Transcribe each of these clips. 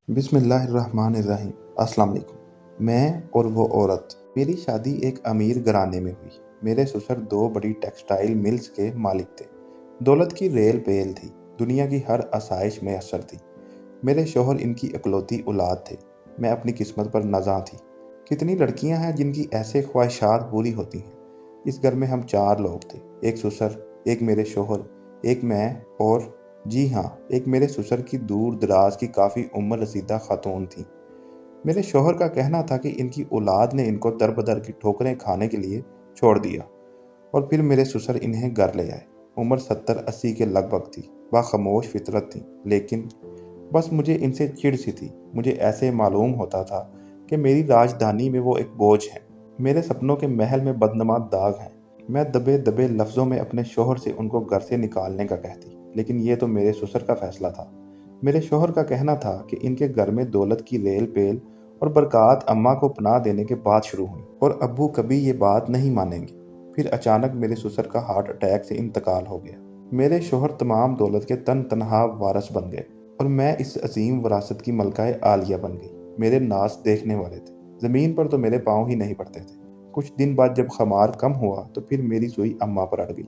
बिस्मिल्लाहिर्रहमानिर्रहीम। अस्सलाम वालेकुम। मैं और वो औरत। मेरी शादी एक अमीर घराने में हुई। मेरे ससुर दो बड़ी टेक्सटाइल मिल्स के मालिक थे। दौलत की रेल पेल थी। दुनिया की हर आसाइश में असर थी। मेरे शौहर इनकी इकलौती औलाद थे। मैं अपनी किस्मत पर नाज़ा थी। कितनी लड़कियां हैं जिनकी ऐसे ख्वाहिशात पूरी होती हैं। इस घर में हम 4 लोग थे। एक ससुर, एक मेरे शौहर, एक मैं और जी हाँ, एक मेरे ससुर की दूर दराज की काफ़ी उम्र रसीदा खातून थी। मेरे शौहर का कहना था कि इनकी औलाद ने इनको दर बदर की ठोकरें खाने के लिए छोड़ दिया और फिर मेरे ससुर इन्हें घर ले आए। उम्र 70-80 के लगभग थी। वह खामोश फितरत थी, लेकिन बस मुझे इनसे चिढ़ सी थी। मुझे ऐसे मालूम होता था कि मेरी राजधानी में वो एक बोझ हैं। मेरे सपनों के महल में बदनमा दाग हैं। मैं दबे दबे लफ्ज़ों में अपने शौहर से उनको घर से निकालने का कहती, लेकिन ये तो मेरे ससुर का फैसला था। मेरे शौहर का कहना था कि इनके घर में दौलत की रेल पेल और बरक़ात अम्मा को पनाह देने के बाद शुरू हुई और अब्बू कभी ये बात नहीं मानेंगे। फिर अचानक मेरे ससुर का हार्ट अटैक से इंतकाल हो गया। मेरे शौहर तमाम दौलत के तन तनहा वारिस बन गए और मैं इस अजीम विरासत की मलकाए आलिया बन गई। मेरे नाज देखने वाले थे। ज़मीन पर तो मेरे पाँव ही नहीं पड़ते थे। कुछ दिन बाद जब खमार कम हुआ तो फिर मेरी सुई अम्मा पर अड़ गई।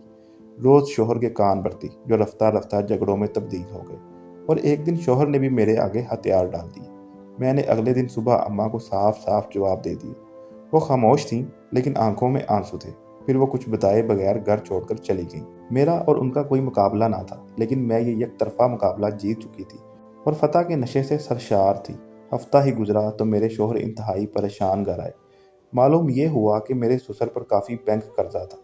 रोज़ शौहर के कान भरती, जो रफ्ता रफ्ता झगड़ों में तब्दील हो गए। और एक दिन शौहर ने भी मेरे आगे हथियार डाल दिए। मैंने अगले दिन सुबह अम्मा को साफ साफ जवाब दे दिया। वो खामोश थीं, लेकिन आंखों में आंसू थे। फिर वो कुछ बताए बगैर घर छोड़कर चली गईं। मेरा और उनका कोई मुकाबला ना था, लेकिन मैं ये यकतरफा मुकाबला जीत चुकी थी और फतह के नशे से सरशार थी। हफ्ता ही गुजरा तो मेरे शौहर इंतहाई परेशान घर आए। मालूम ये हुआ कि मेरे ससुर पर काफ़ी बैंक कर्जा था।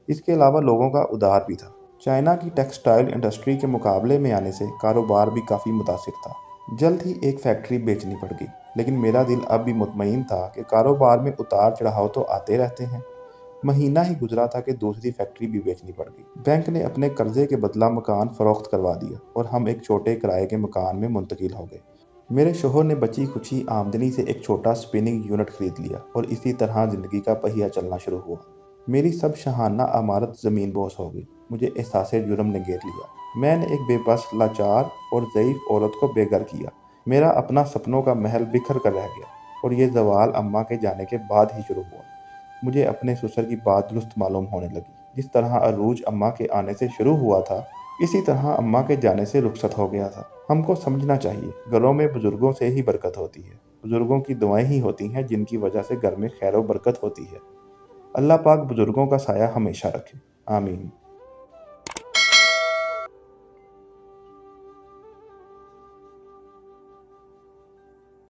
इसके अलावा लोगों का उधार भी था। चाइना की टेक्सटाइल इंडस्ट्री के मुकाबले में आने से कारोबार भी काफ़ी मुतासिर था। जल्द ही एक फैक्ट्री बेचनी पड़ गई, लेकिन मेरा दिल अब भी मुतमईन था कि कारोबार में उतार चढ़ाव तो आते रहते हैं। महीना ही गुजरा था कि दूसरी फैक्ट्री भी बेचनी पड़ गई। बैंक ने अपने कर्जे के बदला मकान फरोख्त करवा दिया और हम एक छोटे किराए के मकान में मुंतकिल हो गए। मेरे शौहर ने बची खुची आमदनी से एक छोटा स्पिनिंग यूनिट खरीद लिया और इसी तरह ज़िंदगी का पहिया चलना शुरू हुआ। मेरी सब शहाना अमारत ज़मीन बोस हो गई। मुझे एहसास जुर्म ने घेर लिया। मैंने एक बेबस, लाचार और ज़ईफ़ औरत को बेघर किया। मेरा अपना सपनों का महल बिखर कर रह गया और ये ज़वाल अम्मा के जाने के बाद ही शुरू हुआ। मुझे अपने ससुर की बात दुरुस्त मालूम होने लगी। जिस तरह अरूज अम्मा के आने से शुरू हुआ था, इसी तरह अम्मा के जाने से रुखसत हो गया था। हमको समझना चाहिए, घरों में बुजुर्गों से ही बरकत होती है। बुजुर्गों की दुआएं ही होती हैं जिनकी वजह से घर में खैर व बरकत होती है। अल्लाह पाक बुजुर्गों का साया हमेशा रखे। आमीन।